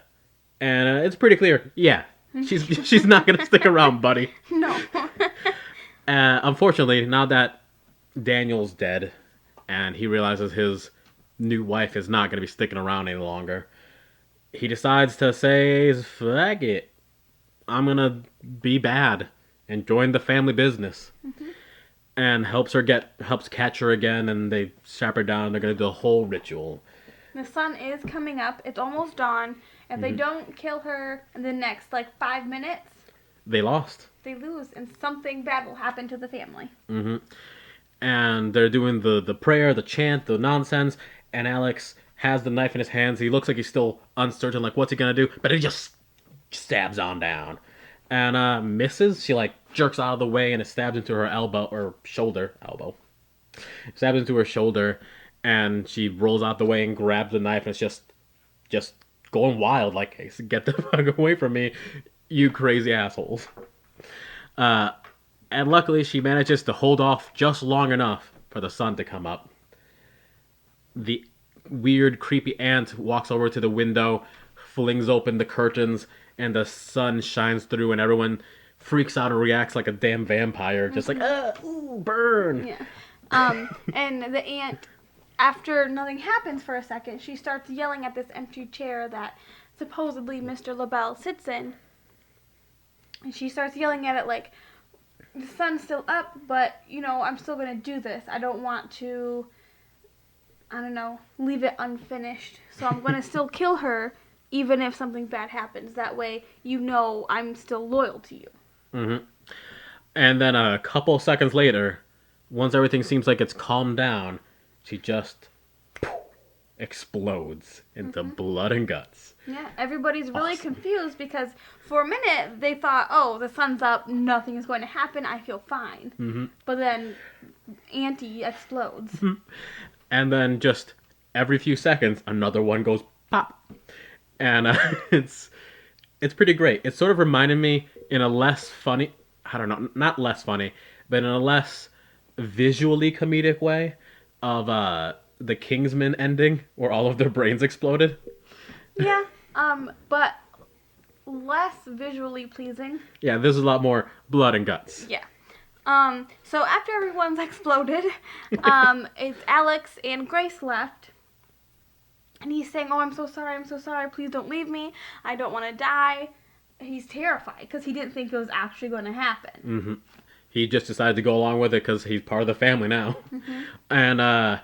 And it's pretty clear, yeah, she's not going to stick around, buddy. No. Unfortunately, now that Daniel's dead and he realizes his new wife is not going to be sticking around any longer, he decides to say, fuck it, I'm going to be bad and join the family business. Mm-hmm. And helps catch her again, and they strap her down. They're going to do a whole ritual. The sun is coming up. It's almost dawn. If they don't kill her in the next, 5 minutes... They lost. They lose, and something bad will happen to the family. Mm-hmm. And they're doing the prayer, the chant, the nonsense, and Alex has the knife in his hands. He looks like he's still uncertain, what's he going to do? But he just stabs on down. And misses. She, jerks out of the way, and it stabs into her elbow. Stabs into her shoulder, and she rolls out the way and grabs the knife, and it's just going wild, hey, get the fuck away from me, you crazy assholes. And luckily, she manages to hold off just long enough for the sun to come up. The weird, creepy aunt walks over to the window, flings open the curtains, and the sun shines through, and everyone freaks out and reacts like a damn vampire, just ooh, burn. Yeah. And the aunt, after nothing happens for a second, she starts yelling at this empty chair that supposedly Mr. LaBelle sits in. And she starts yelling at it the sun's still up, but, I'm still going to do this. I don't want to, leave it unfinished. So I'm going to still kill her, even if something bad happens. That way, I'm still loyal to you. Mm-hmm. And then a couple seconds later, once everything seems like it's calmed down, she just explodes into blood and guts. Yeah, everybody's really confused because for a minute they thought, oh, the sun's up, nothing is going to happen, I feel fine. Mm-hmm. But then Auntie explodes. Mm-hmm. And then just every few seconds, another one goes pop. And it's pretty great. It sort of reminded me in a less funny, I don't know, not less funny, but in a less visually comedic way of the Kingsman ending where all of their brains exploded. Yeah, but less visually pleasing. Yeah, this is a lot more blood and guts. Yeah. So after everyone's exploded, it's Alex and Grace left. And he's saying, oh, I'm so sorry, please don't leave me. I don't want to die. He's terrified because he didn't think it was actually going to happen. Mm-hmm. He just decided to go along with it because he's part of the family now. Mm-hmm. And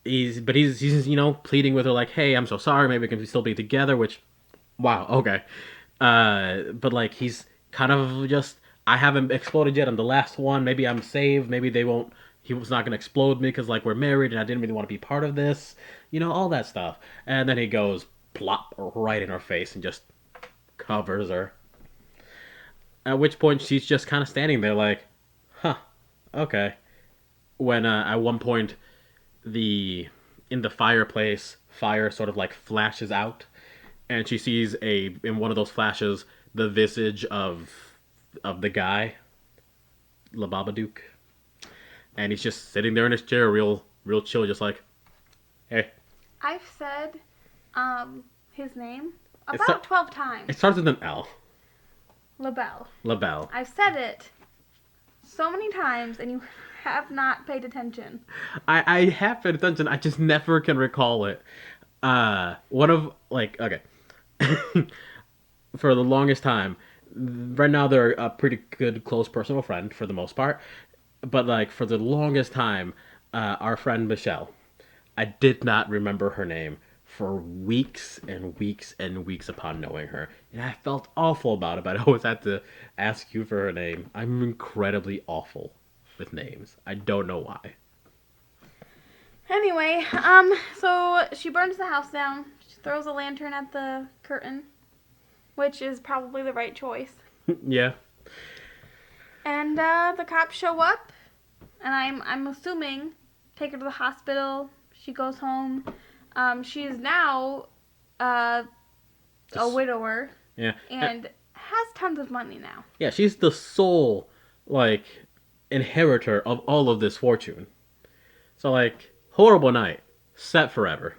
he's pleading with her hey, I'm so sorry, maybe we can still be together, which, wow, okay. But he's kind of just, I haven't exploded yet, I'm the last one, maybe I'm saved, maybe he was not going to explode me because we're married and I didn't really want to be part of this, all that stuff. And then he goes plop right in her face and just covers her. At which point she's just kind of standing there huh, okay. When at one point in the fireplace, fire sort of flashes out, and she sees in one of those flashes the visage of the guy, La Babadook, and he's just sitting there in his chair, real chill, just hey. I've said his name about 12 times. It starts with an L. LaBelle. LaBelle. I've said it so many times and you have not paid attention. I have paid attention. I just never can recall it. One of like okay, for the longest time. Right now, they're a pretty good close personal friend for the most part, but like for the longest time, our friend Michelle, I did not remember her name for weeks and weeks and weeks upon knowing her, and I felt awful about it. But I always had to ask you for her name. I'm incredibly awful with names. I don't know why. Anyway, so she burns the house down. She throws a lantern at the curtain, which is probably the right choice. Yeah. And the cops show up, and I'm assuming take her to the hospital. She goes home. She is now a widower Yeah. and has tons of money now. Yeah, she's the sole like inheritor of all of this fortune. So like horrible night, set forever.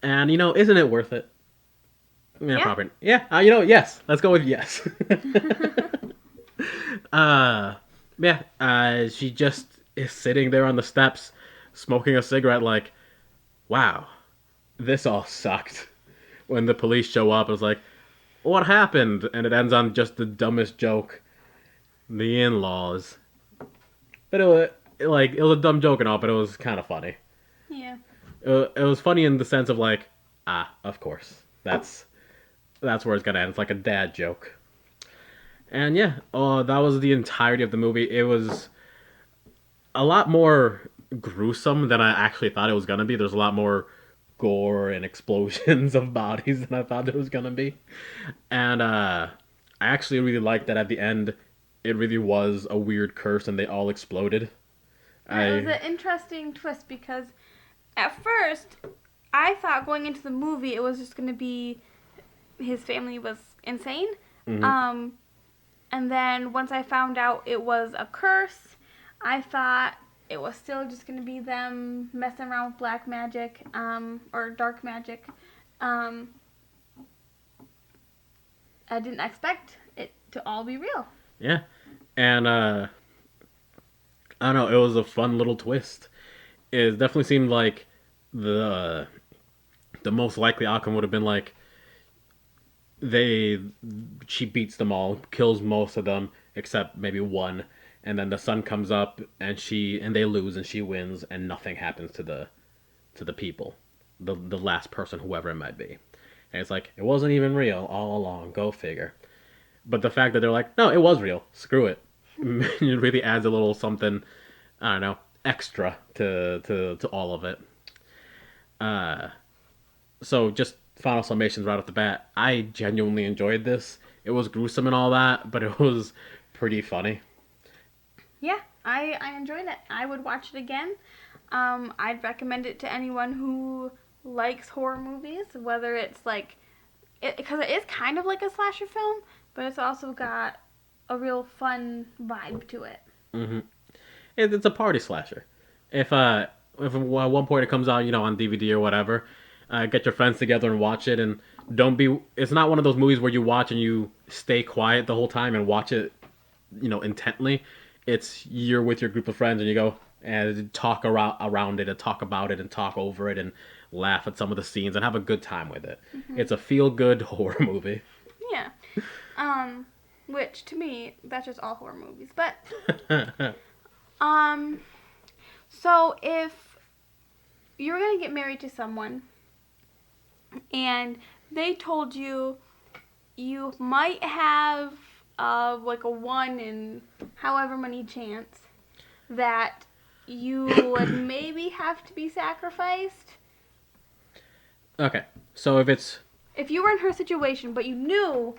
And isn't it worth it? Yeah, Yeah. probably. Yeah, yes. Let's go with yes. Yeah. She just is sitting there on the steps, smoking a cigarette. Like, wow, this all sucked. When the police show up, it's like, what happened? And it ends on just the dumbest joke. The in-laws. But it was a dumb joke and all, but it was kind of funny. Yeah. It was funny in the sense of like, of course, that's where it's gonna end. It's like a dad joke. And yeah, that was the entirety of the movie. It was a lot more gruesome than I actually thought it was gonna be. There's a lot more gore and explosions of bodies than I thought there was gonna be. And I actually really liked that at the end, it really was a weird curse and they all exploded. It was an interesting twist because at first I thought going into the movie it was just going to be his family was insane. Mhm. And then once I found out it was a curse, I thought it was still just going to be them messing around with black magic or dark magic. I didn't expect it to all be real. Yeah, and I don't know. It was a fun little twist. It definitely seemed like the the most likely outcome would have been like they she beats them all, kills most of them except maybe one, and then the sun comes up and they lose and she wins and nothing happens to the people, the last person, whoever it might be. And it's like it wasn't even real all along. Go figure. But the fact that they're like, no, it was real. Screw it. It really adds a little something. I don't know, extra to all of it. Uh, so just final summations right off the bat. I genuinely enjoyed this. It was gruesome and all that, but it was pretty funny. Yeah, I enjoyed it. I would watch it again. I'd recommend it to anyone who likes horror movies, whether it's like, because it is kind of like a slasher film, but it's also got a real fun vibe to it. Hmm. It's a party slasher. If at one point it comes out, on DVD or whatever, get your friends together and watch it, and don't be. It's not one of those movies where you watch and you stay quiet the whole time and watch it, intently. It's you're with your group of friends and you go and talk around it and talk about it and talk over it and laugh at some of the scenes and have a good time with it. It's a feel good horror movie. Yeah. Which to me, that's just all horror movies. But um, so if you're gonna get married to someone and they told you you might have like a 1 in however many chance that you would maybe have to be sacrificed. Okay, so If you were in her situation, but you knew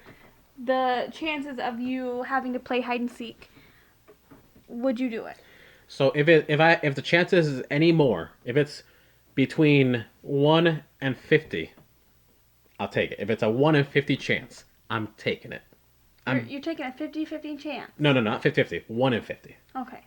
the chances of you having to play hide and seek, would you do it? if the chances is any more, if it's between 1 and 50, I'll take it. If it's a 1 in 50 chance, I'm taking it. You're taking a 50-50 chance. No, not 50-50. 1 in 50. Okay.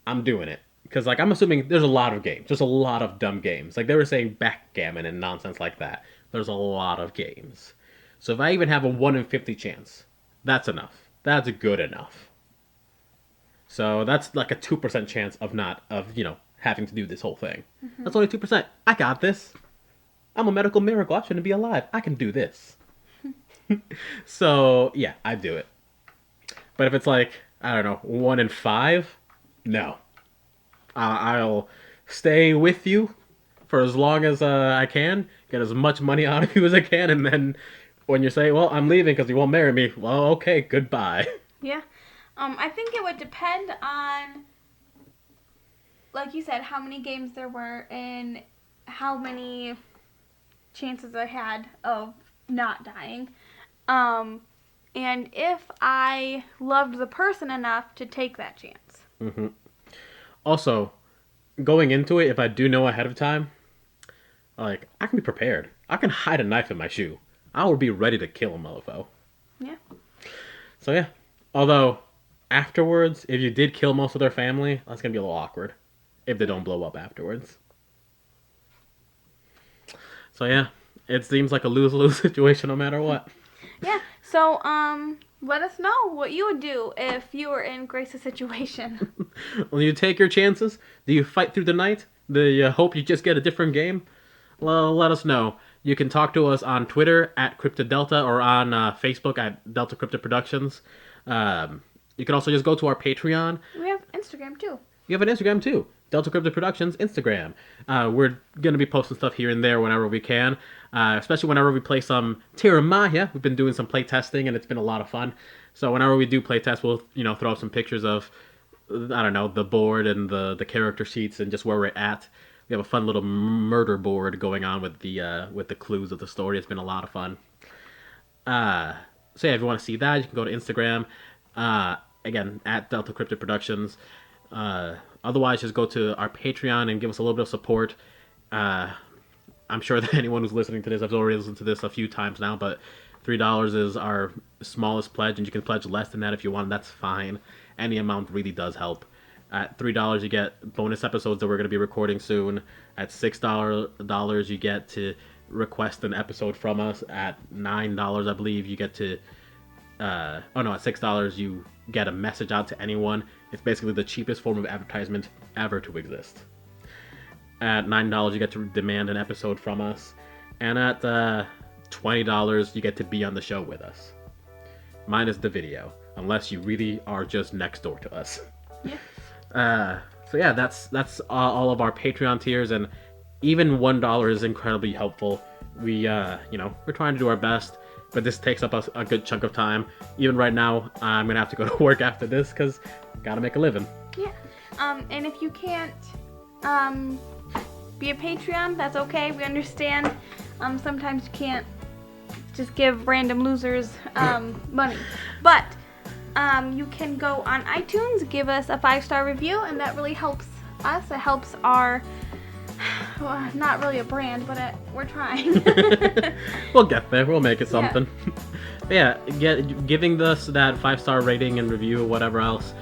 I'm doing it because I'm assuming there's a lot of games. There's a lot of dumb games. Like they were saying backgammon and nonsense like that. There's a lot of games. So if I even have a 1 in 50 chance, that's enough. That's good enough. So that's like a 2% chance of not of having to do this whole thing. That's only 2%. I got this. I'm a medical miracle. I shouldn't be alive. I can do this. So yeah, I do it. But if it's like I don't know 1 in 5, no. I'll stay with you for as long as I can, get as much money out of you as I can, and then when you say, well, I'm leaving because you won't marry me, well, okay, goodbye. Yeah. I think it would depend on, like you said, how many games there were and how many chances I had of not dying. And if I loved the person enough to take that chance. hmm Also, going into it, if I do know ahead of time, like, I can be prepared. I can hide a knife in my shoe. I will be ready to kill a mofo. Yeah. So yeah. Although, afterwards, if you did kill most of their family, that's going to be a little awkward. If they don't blow up afterwards. So yeah, it seems like a lose-lose situation no matter what. Yeah. So, let us know what you would do if you were in Grace's situation. Will you take your chances? Do you fight through the night? Do you hope you just get a different game? Well, let us know. You can talk to us on Twitter at CryptoDelta or on Facebook at Delta Crypto Productions. You can also just go to our Patreon. We have Instagram too. You have an Instagram too. Delta Crypto Productions Instagram. We're going to be posting stuff here and there whenever we can, especially whenever we play some Terra Maya. We've been doing some play testing and it's been a lot of fun. So whenever we do play test, we'll throw up some pictures of I don't know the board and the character sheets and just where we're at. We have a fun little murder board going on with the clues of the story. It's been a lot of fun. So yeah, if you want to see that, you can go to Instagram. Again, at Delta Crypto Productions. Otherwise, just go to our Patreon and give us a little bit of support. I'm sure that anyone who's listening to this, I've already listened to this a few times now, but $3 is our smallest pledge, and you can pledge less than that if you want. That's fine. Any amount really does help. At $3, you get bonus episodes that we're going to be recording soon. At $6, you get to request an episode from us. At $9, I believe, you get to... at $6, you get a message out to anyone. It's basically the cheapest form of advertisement ever to exist. At $9, you get to demand an episode from us. And at $20, you get to be on the show with us. Minus the video, unless you really are just next door to us. Yeah. So yeah, that's all of our Patreon tiers, and even $1 is incredibly helpful. We're trying to do our best, but this takes up a good chunk of time. Even right now, I'm gonna have to go to work after this because gotta make a living. Yeah. And if you can't be a Patreon, that's okay. We understand. Sometimes you can't just give random losers money, but you can go on iTunes, give us a 5-star review, and that really helps us. It helps our, well, not really a brand, but we're trying. We'll get there. We'll make it something. Yeah, giving us that 5-star rating and review or whatever else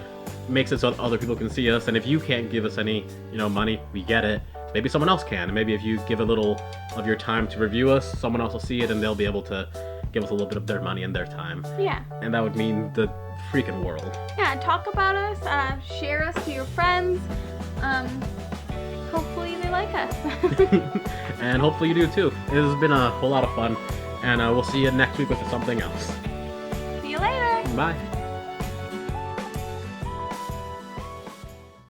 makes it so that other people can see us. And if you can't give us any, money, we get it. Maybe someone else can. And maybe if you give a little of your time to review us, someone else will see it and they'll be able to give us a little bit of their money and their time. Yeah. And that would mean the freaking world. Yeah, talk about us, share us to your friends. Hopefully they like us. And hopefully you do too. It has been a whole lot of fun. And we'll see you next week with something else. See you later. Bye.